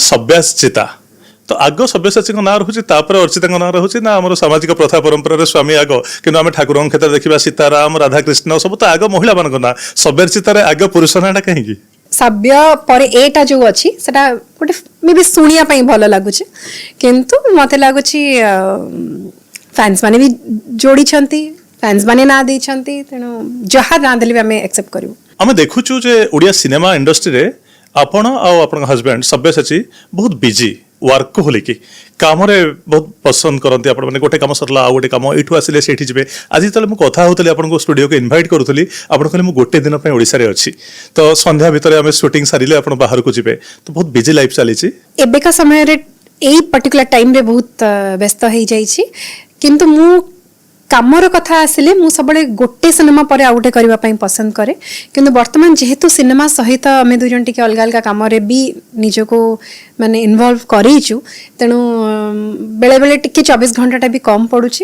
सव्याचिता तो आग सव्यसाची ना रोचे अर्चिता ना रोचे ना आम सामाजिक प्रथा परंपरा स्वामी आग कि आम ठाकुर क्षेत्र में देखा सीताराम राधाकृष्ण सब तो आग महिला मान ना सव्यचितार आग पुरुष नाटा कहीं सभ्य पर एटा जो अच्छी सेटा गोटे मे भी शुणिया भल लगुच किंतु मते लगुच फैंस माने भी जोड़ी फैंस माने ना देछंती तेणु जहाँ ना देले आम एक्सेप्ट करू आम देखुचु जे ओडिया सिनेमा इंडस्ट्री रे आपण आउ हजबैंड सव्यसाची बहुत बिजी वर्कहोलिक काम बहुत पसंद करते आप गोटे कम सरला आ गोटे कम यू आसिले से जी आज जो मुझे कथा होती आपको स्टूडियो को इनवाइट करूली आप कहले गोटे दिन ओडिशा रे अच्छी तो संध्या भितर आम शूटिंग सारे आप बाहर को जी तो बहुत बिजी लाइफ चली एबेका समय रे एई पर्टिकुलर टाइम रे बहुत व्यस्त हो जाइछि किंतु मु कामर कथा आसिले मु सबले गोटे सिनेमा पर आउ गोटे करबा पई पसंद करे किंतु वर्तमान जेहेतु सिनेमा सहित आमे दुई जन टिके अलग अलग काम रे भी निजको माने इन्वॉल्व करिछु तेणु बेले बेले टिके 24 घंटा भी कम पड़ुछि